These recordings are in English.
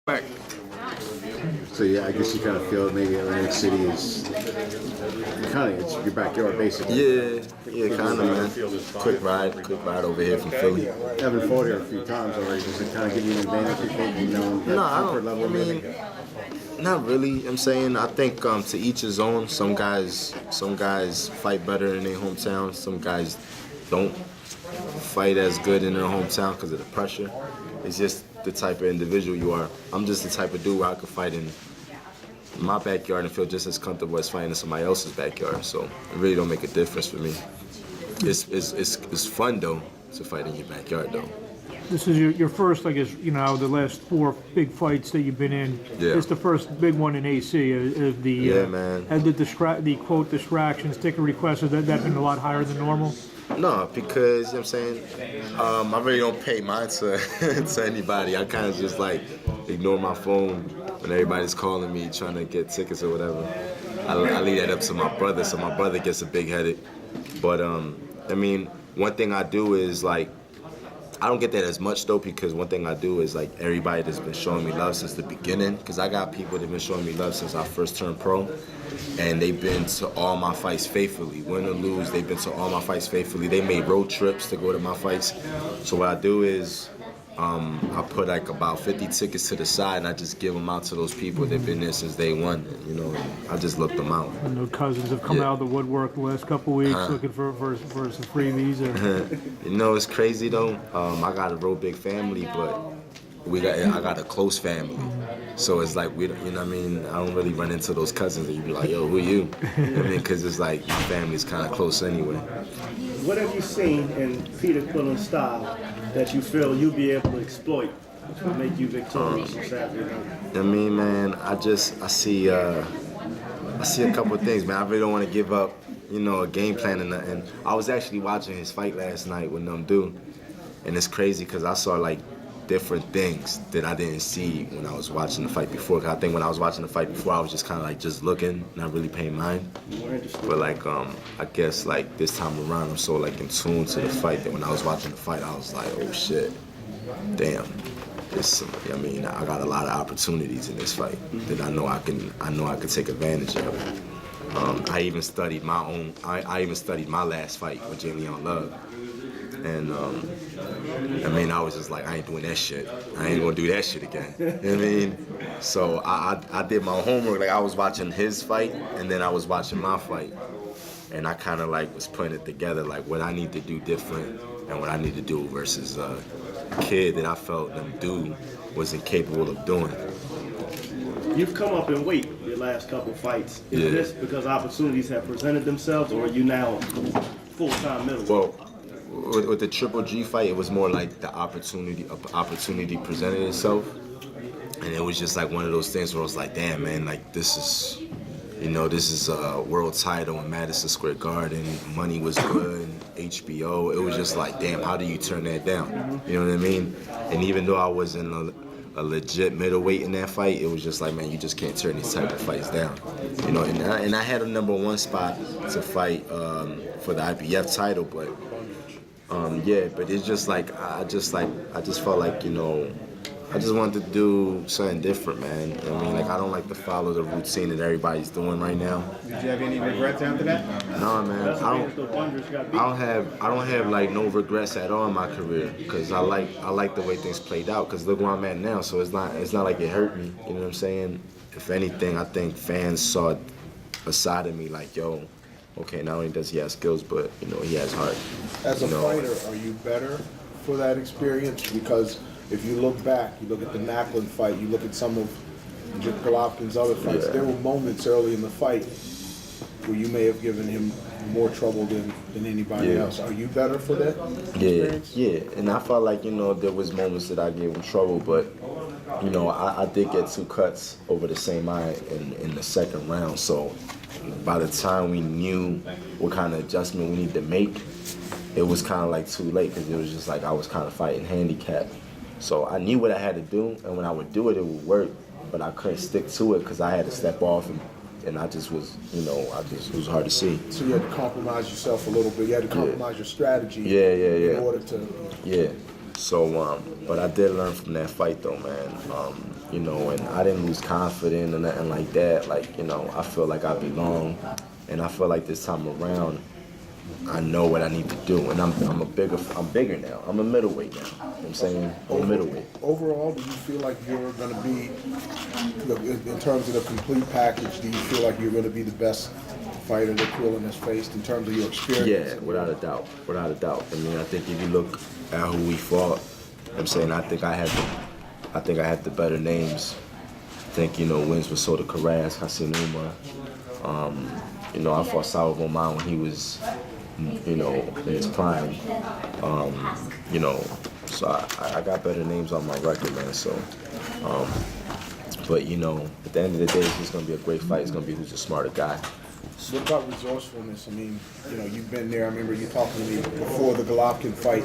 Back. So yeah, I guess you kind of feel maybe Atlantic City is kind of it's your backyard basically. Yeah, kind of, man. Quick ride over here from Philly. Having fought here a few times already, does it kind of give you an advantage? You think, that comfort level? Not really. I'm saying I think to each his own. Some guys fight better in their hometown. Some guys don't fight as good in their hometown because of the pressure. It's just the type of individual you are. I'm just the type of dude where I could fight in my backyard and feel just as comfortable as fighting in somebody else's backyard. So it really don't make a difference for me. It's fun though to fight in your backyard though. This is your first, I guess, the last 4 big fights that you've been in. Yeah. It's the first big one in AC. Man. Had the quote distractions, ticket requests, has that been a lot higher than normal? No, because, you know what I'm saying, I really don't pay mine to, to anybody. I kind of just, ignore my phone when everybody's calling me trying to get tickets or whatever. I leave that up to my brother, so my brother gets a big-headed. But, one thing I do is, I don't get that as much, though, because one thing I do is, everybody that's been showing me love since the beginning, because I got people that have been showing me love since I first turned pro, and they've been to all my fights faithfully. Win or lose, they've been to all my fights faithfully. They made road trips to go to my fights. So what I do is I put, about 50 tickets to the side, and I just give them out to those people that have been there since day one. I just look them out. And the cousins have come out of the woodwork the last couple of weeks looking for some freebies. It's crazy, though. I got a real big family, but I got a close family. So it's we don't, I don't really run into those cousins and you be like, yo, who are you? Because it's my family's kind of close anyway. What have you seen in Peter Quillin's style that you feel you'll be able to exploit to make you victorious on Saturday night? Man, I see a couple of things, man. I really don't want to give up, a game plan and nothing. I was actually watching his fight last night with them dude, and it's crazy because I saw different things that I didn't see when I was watching the fight before. Cause I think when I was watching the fight before, I was just kind of just looking, not really paying mind. But I guess this time around, I'm so in tune to the fight that when I was watching the fight, I was like, oh shit, damn. I got a lot of opportunities in this fight that I know I can take advantage of. I even studied my last fight with Jamie on Love. And I was just I ain't doing that shit. I ain't gonna do that shit again. You know what I mean? So I did my homework. I was watching his fight, and then I was watching my fight, and I kind of was putting it together, what I need to do different and what I need to do versus a kid that I felt them dude was incapable of doing. You've come up in weight your last couple fights. Is this because opportunities have presented themselves, or are you now full-time middleweight? Well, with the Triple G fight, it was more the opportunity presented itself, and it was just one of those things where I was damn, man, this is a world title in Madison Square Garden. Money was good, HBO. It was just damn, how do you turn that down? You know what I mean? And even though I wasn't a legit middleweight in that fight, it was just man, you just can't turn these type of fights down. And I had a #1 spot to fight for the IBF title, but. But it's just I just felt I just wanted to do something different, man. I don't like to follow the routine that everybody's doing right now. Did you have any regrets after that? No, man. I don't have no regrets at all in my career because I like the way things played out. Because look where I'm at now, so it's not like it hurt me. You know what I'm saying? If anything, I think fans saw a side of me yo. Okay, not only does he have skills, but he has heart. As a fighter, are you better for that experience? Because if you look back, you look at the Macklin fight, you look at some of Jim Golovkin's other fights, there were moments early in the fight where you may have given him more trouble than anybody else. Are you better for that experience? Yeah, and I felt there was moments that I gave him trouble, but I did get 2 cuts over the same eye in the second round, so by the time we knew what kind of adjustment we needed to make, it was kind of too late because it was just I was kind of fighting handicap. So I knew what I had to do, and when I would do it, it would work, but I couldn't stick to it because I had to step off and I just was, it was hard to see. So you had to compromise yourself a little bit. You had to compromise your strategy in order to... Yeah. So, but I did learn from that fight, though, man. you know, and I didn't lose confidence or nothing like that. Like, you know, I feel like I belong, and I feel like this time around, I know what I need to do, and I'm bigger now. I'm a middleweight now. You know what I'm saying? I'm a middleweight. Overall, do you feel like you're going to be, look, in terms of the complete package, do you feel like you're going to be the best fighter that Quillin has faced in terms of your experience? Yeah, without a doubt. Without a doubt. I mean, I think if you look at who we fought, you know what I'm saying, I think I had the better names. I think, you know, wins with Soda Karas, Hassan Umar. You know, I fought Salvo Man when he was, you know, in his prime. You know, so I got better names on my record, man. So, but you know, at the end of the day, it's just gonna be a great fight. It's gonna be who's the smarter guy. What about resourcefulness? I mean, you know, you've been there. I remember you talking to me before the Golovkin fight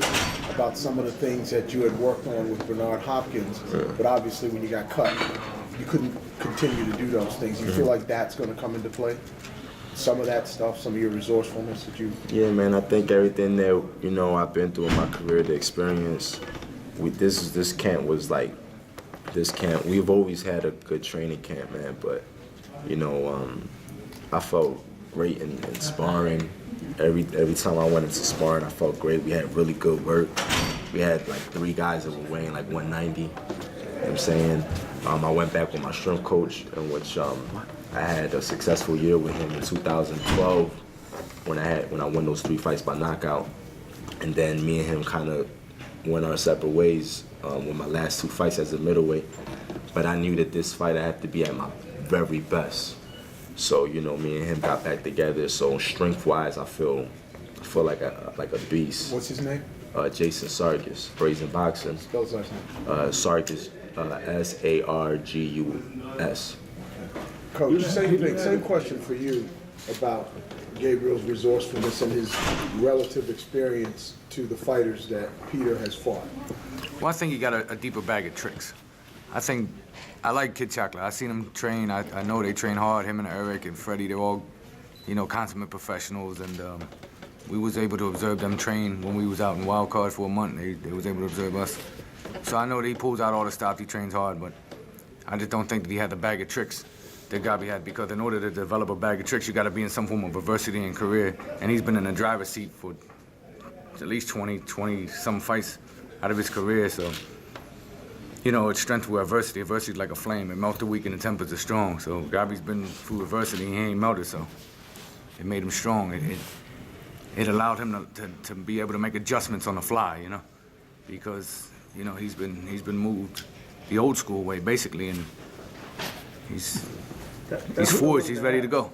about some of the things that you had worked on with Bernard Hopkins, but obviously when you got cut, you couldn't continue to do those things. You feel like that's going to come into play? Some of that stuff, some of your resourcefulness that you... Yeah, man, I think everything that, you know, I've been through in my career, the experience, this camp was like, we've always had a good training camp, man, but, you know, I felt great in sparring. Every time I went into sparring, I felt great. We had really good work. We had like 3 guys that were weighing like 190. You know what I'm saying? I went back with my strength coach, in which I had a successful year with him in 2012 when I won those 3 fights by knockout. And then me and him kind of went our separate ways with my last 2 fights as a middleweight. But I knew that this fight I had to be at my very best. So, you know, me and him got back together. So strength-wise, I feel like a beast. What's his name? Jason Sargis, Brazen Boxing. Spell his last name. Sargis, Sargus. Coach, same question for you about Gabriel's resourcefulness and his relative experience to the fighters that Peter has fought. Well, I think he got a deeper bag of tricks. I like Kid Chocolate. I seen him train. I know they train hard. Him and Eric and Freddie, they're all, you know, consummate professionals. And we was able to observe them train when we was out in Wild Card for a month. They was able to observe us. So I know that he pulls out all the stops. He trains hard, but I just don't think that he had the bag of tricks that Gabi had, because in order to develop a bag of tricks, you got to be in some form of adversity in career. And he's been in the driver's seat for at least 20-some fights out of his career. So, you know, it's strength with adversity. Adversity is like a flame. It melts the weak and the tempers are strong. So Gabi's been through adversity. He ain't melted, so it made him strong. It allowed him to be able to make adjustments on the fly, you know, because, you know, he's been moved the old school way, basically, and he's forged. He's ready to go.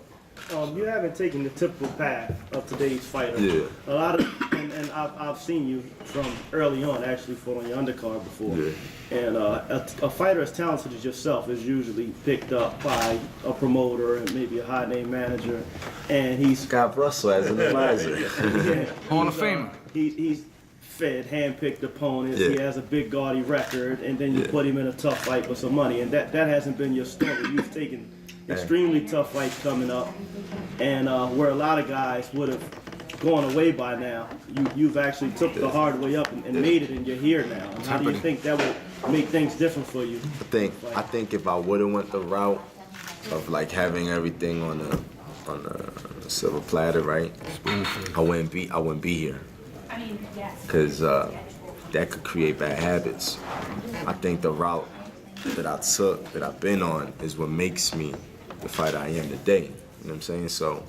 You haven't taken the typical path of today's fighter. Yeah. A lot of, and I've seen you from early on actually fought on your undercard before. Yeah. And a fighter as talented as yourself is usually picked up by a promoter and maybe a high name manager, and he's Scott Russell as an advisor. Hall of Famer. He's fed hand-picked opponents. Yeah. He has a big gaudy record, and then you put him in a tough fight with some money, and that hasn't been your story. You've taken extremely tough fights coming up, and where a lot of guys would have gone away by now, you've actually took the hard way up and made it, and you're here now. And how do you think that would make things different for you? I think if I would have went the route of like having everything on a silver platter, right? I wouldn't be here, because that could create bad habits. I think the route that I took, that I've been on, is what makes me the fighter I am today. You know what I'm saying? So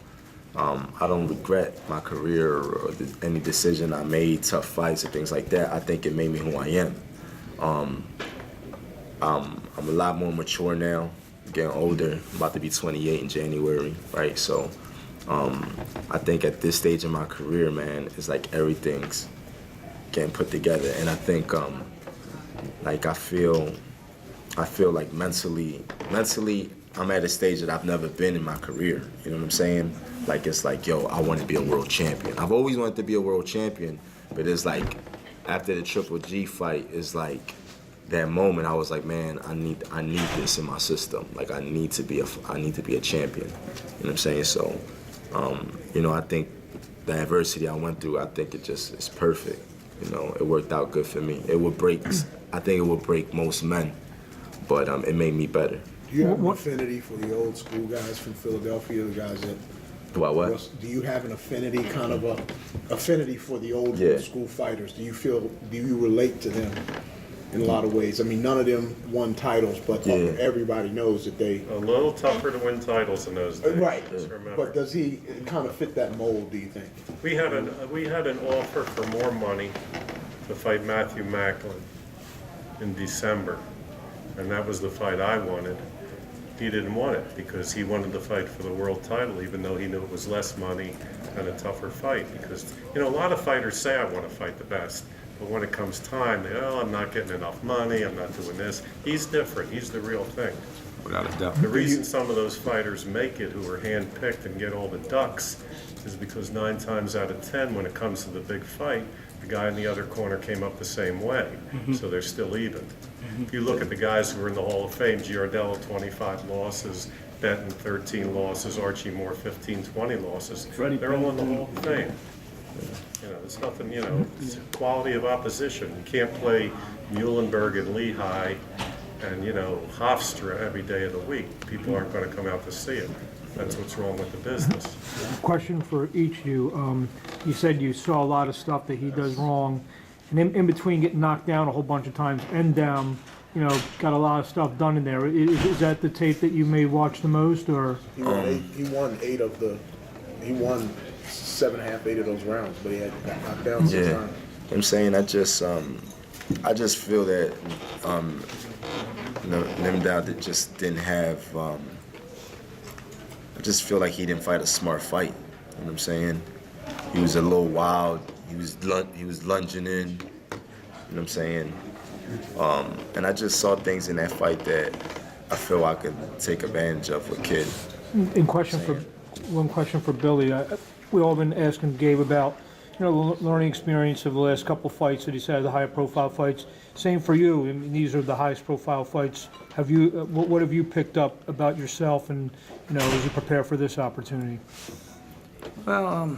I don't regret my career or any decision I made, tough fights or things like that. I think it made me who I am. I'm a lot more mature now, getting older. I'm about to be 28 in January, right? So I think at this stage in my career, man, it's like everything's getting put together. And I think like I feel like mentally, I'm at a stage that I've never been in my career. You know what I'm saying? Like, it's like, yo, I want to be a world champion. I've always wanted to be a world champion, but it's like, after the Triple G fight, it's like, that moment I was like, man, I need this in my system. Like, I need to be a champion. You know what I'm saying? So, you know, I think the adversity I went through, I think it's perfect. You know, it worked out good for me. I think it would break most men. but it made me better. Do you have an affinity for the old school guys from Philadelphia, the guys that? What? Do you have an affinity, kind of a affinity for the old school fighters? Do you relate to them in a lot of ways? I mean, none of them won titles, but everybody knows that they. A little tougher to win titles in those days. Right. Just remember. But does he kind of fit that mold, do you think? We had an offer for more money to fight Matthew Macklin in December, and that was the fight I wanted. He didn't want it because he wanted to fight for the world title, even though he knew it was less money and a tougher fight. Because, you know, a lot of fighters say, I want to fight the best. But when it comes time, I'm not getting enough money, I'm not doing this. He's different. He's the real thing. Without a doubt. The reason some of those fighters make it who are hand-picked and get all the ducks is because 9 times out of 10, when it comes to the big fight, the guy in the other corner came up the same way, so they're still even. If you look at the guys who are in the Hall of Fame, Giardello 25 losses, Benton 13 losses, Archie Moore 15, 20 losses, they're all in the Hall of Fame. You know, it's nothing, you know, it's quality of opposition. You can't play Muhlenberg and Lehigh and, you know, Hofstra every day of the week. People aren't going to come out to see it. That's what's wrong with the business. Question for each of you. You said you saw a lot of stuff that he does wrong, and in between getting knocked down a whole bunch of times and down, you know, got a lot of stuff done in there. Is that the tape that you may watch the most, or? He won 8 of the. He won 7.5, 8 of those rounds, but he had got knocked down 6 times. I'm saying I just feel that Nimdal just didn't have. I just feel like he didn't fight a smart fight. You know what I'm saying? He was a little wild. He was lunging in. You know what I'm saying? And I just saw things in that fight that I feel I could take advantage of with Kid. One question for Billy. We all been asking Gabe about, you know, the learning experience of the last couple fights that he's had, the higher profile fights. Same for you. I mean, these are the highest profile fights. Have you? What have you picked up about yourself, and you know, as you prepare for this opportunity? Well,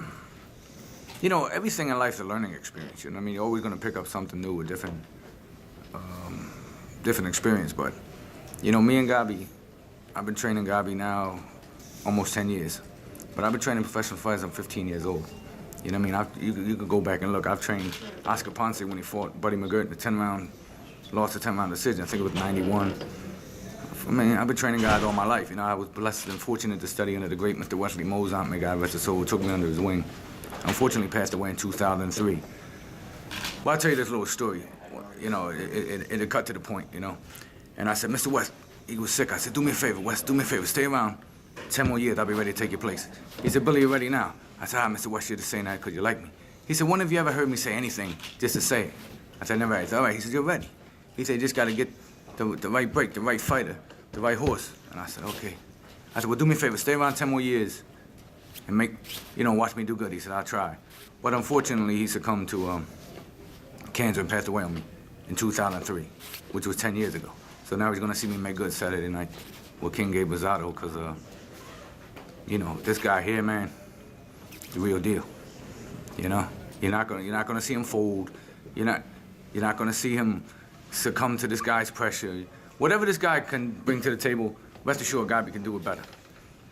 you know, everything in life is a learning experience. You know what I mean? You're always going to pick up something new, a different experience. But, you know, me and Gabi, I've been training Gabi now almost 10 years. But I've been training professional fighters. I'm 15 years old. You know what I mean? You could go back and look. I've trained Oscar Ponce when he fought Buddy McGirt in the 10-round, lost a 10-round decision. I think it was 91. I mean, I've been training guys all my life. You know, I was blessed and fortunate to study under the great Mr. Wesley Mozart, may God rest his soul, who took me under his wing. Unfortunately, passed away in 2003. Well, I'll tell you this little story. You know, it cut to the point, you know. And I said, Mr. West, he was sick. I said, do me a favor, West, do me a favor. Stay around 10 more years. I'll be ready to take your place. He said, Billy, you ready now? I said, Mr. West, you're just saying that because you like me. He said, when have you ever heard me say anything just to say it? I said, never. He said, all right. He said, you're ready. He said, you just got to get the right break, the right fighter, the right horse. And I said, okay. I said, well, do me a favor. Stay around 10 more years and watch me do good. He said, I'll try. But unfortunately, he succumbed to cancer and passed away on me in 2003, which was 10 years ago. So now he's going to see me make good Saturday night with King Gabriel Rosado because, you know, this guy here, man, the real deal. You know, you're not gonna see him fold. You're not gonna see him succumb to this guy's pressure. Whatever this guy can bring to the table, rest assured, Gabi can do it better.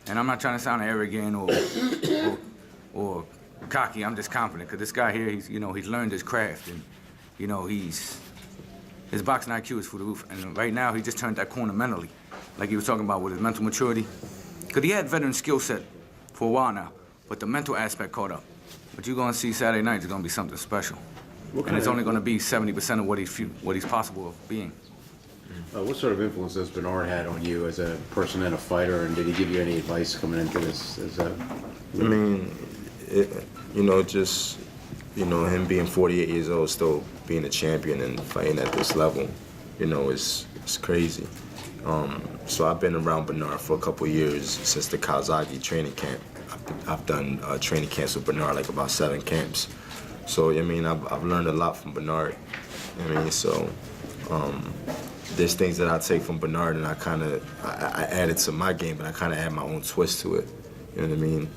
And I'm not trying to sound arrogant or cocky. I'm just confident because this guy here, he's learned his craft, and you know, his boxing IQ is through the roof. And right now, he just turned that corner mentally, like he was talking about with his mental maturity. Because he had veteran skill set for a while now, but the mental aspect caught up. What you're gonna see Saturday night is gonna be something special, and it's only gonna be 70% of what he's possible of being. What sort of influence has Bernard had on you as a person and a fighter, and did he give you any advice coming into this? I mean, him being 48 years old, still being a champion and fighting at this level, you know, it's crazy. So I've been around Bernard for a couple of years since the Kazagi training camp. I've done training camps with Bernard, like about 7 camps. So, I mean, I've learned a lot from Bernard. I mean, so there's things that I take from Bernard and I added to my game, but I kind of add my own twist to it. You know what I mean?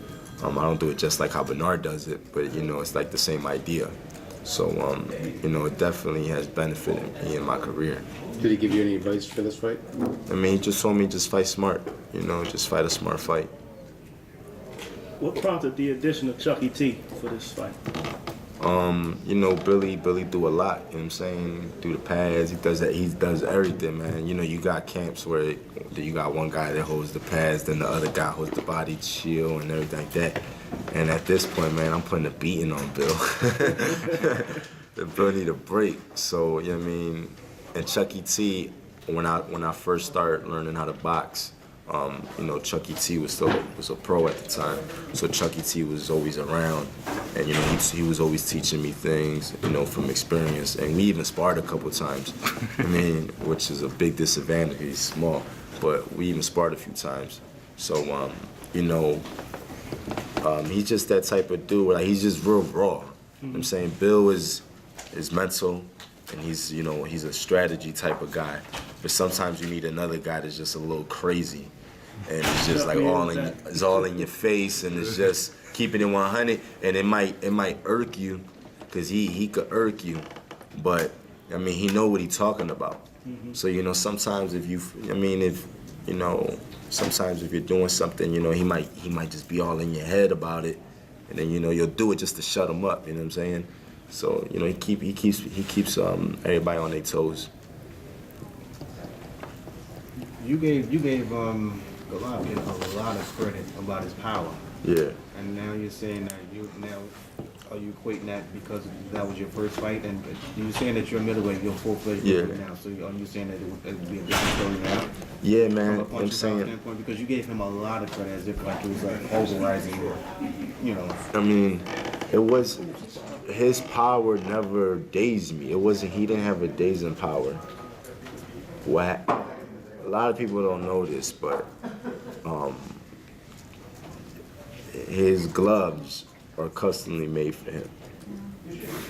I don't do it just like how Bernard does it, but, you know, it's like the same idea. So, you know, it definitely has benefited me in my career. Did he give you any advice for this fight? I mean, he just told me just fight smart, you know, just fight a smart fight. What prompted the addition of Chucky T for this fight? You know, Billy do a lot, you know what I'm saying? Do the pads, he does everything, man. You know, you got camps where you got one guy that holds the pads, then the other guy holds the body shield and everything like that. And at this point, man, I'm putting a beating on Bill. Bill need a break. So, you know what I mean? And Chucky T, when I first started learning how to box, you know, Chucky T was a pro at the time, so Chucky T was always around, and you know he was always teaching me things, you know, from experience, and we even sparred a couple times. I mean, which is a big disadvantage. He's small, but we even sparred a few times. So you know, he's just that type of dude. Like he's just real raw. You know what I'm saying? Bill is mental, and he's, you know, he's a strategy type of guy. But sometimes you need another guy that's just a little crazy, and it's just like it's all in your face, and it's just keeping it 100. And it might irk you, cause he could irk you, but I mean he know what he's talking about. So you know sometimes if sometimes if you're doing something, you know he might just be all in your head about it, and then you know you'll do it just to shut him up. You know what I'm saying? So you know he keeps everybody on their toes. You gave Golovkin a lot of credit about his power. Yeah. And now you're saying that are you equating that because that was your first fight, and you're saying that you're a middleweight, you're full-fledged middleweight now. So are you saying that it would be a different story now? Yeah, man. From a punching standpoint, because you gave him a lot of credit as if like it was like pulverizing, you know. I mean, it was his power never dazed me. It wasn't. He didn't have a dazing power. What? A lot of people don't know this, but his gloves are customly made for him.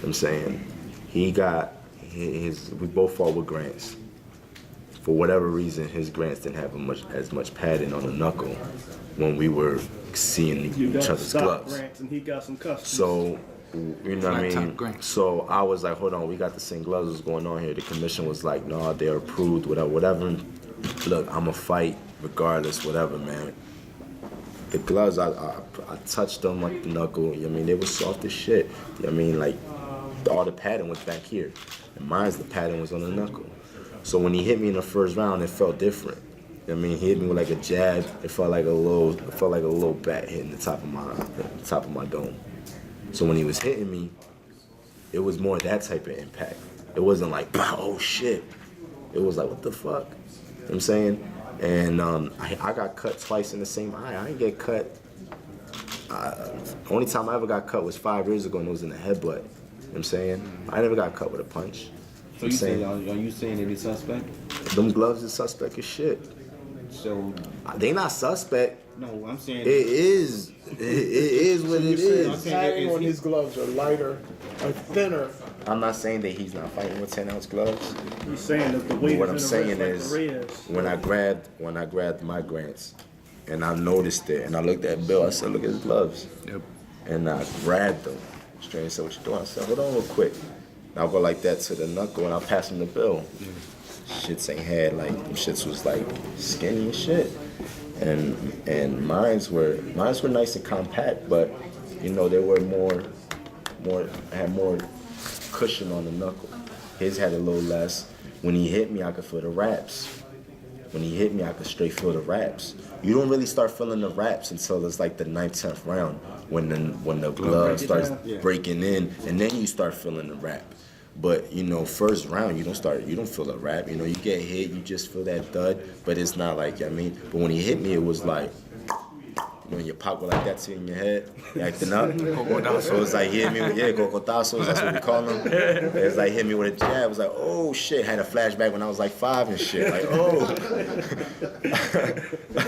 I'm saying he got we both fought with Grants. For whatever reason, his Grants didn't have as much padding on the knuckle when we were seeing each other's gloves. Grants and he got some customs. So, you know what I mean? So I was like, hold on, we got the same gloves. What's going on here? The commission was like, no, they're approved, whatever. Look, I'm going to fight regardless, whatever, man. The gloves, I touched them like the knuckle. I mean, they were soft as shit. I mean, like, all the padding was back here. And mine's the padding was on the knuckle. So when he hit me in the first round, it felt different. I mean, he hit me with like a jab. It felt like a little bat hitting the top of my dome. So when he was hitting me, it was more that type of impact. It wasn't like, oh shit. It was like, what the fuck? You know what I'm saying? And I got cut twice in the same eye. I didn't get cut. Only time I ever got cut was 5 years ago, and it was in the headbutt. You know what I'm saying? I never got cut with a punch. So are you saying that he's suspect? Them gloves is suspect as shit. So they not suspect. no, I'm saying It is what it is. Padding on his gloves are lighter, are thinner. I'm not saying that he's not fighting with 10-ounce gloves. He's saying that the weight What I'm is in the saying wrist is, like the Reyes. when I grabbed my Grants, and I noticed it, and I looked at Bill, I said, look at his gloves. Yep. And I grabbed them. Straight and said, what you doing? I said, hold on real quick. And I'll go like that to the knuckle, and I'll pass him the Bill. Shits ain't had, like, them shits was like skinny and shit. And mines were nice and compact, but you know, they were had more cushion on the knuckle. His had a little less. When he hit me, I could feel the wraps. When he hit me, I could straight feel the wraps. You don't really start feeling the wraps until it's like the 9th, 10th round, when the glove starts breaking in, and then you start feeling the wrap. But you know, first round you don't feel the wrap. You know, you get hit, you just feel that thud, but it's not like, I mean. But when he hit me, it was like, when your pop go like that to you in your head, you acting up. So it's like he hit me with cocotazos, that's what we call them. It's like hit me with a jab. It was like, oh shit. Had a flashback when I was like 5 and shit. Like, oh.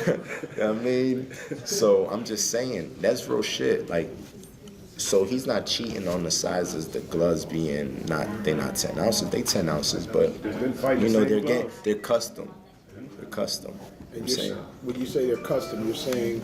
You know what I mean? So I'm just saying, that's real shit. Like, so he's not cheating on the sizes, the gloves being they're not 10 ounces, they 10 ounces, but you know, they're custom. They're custom. I'm saying. When you say they're custom, you're saying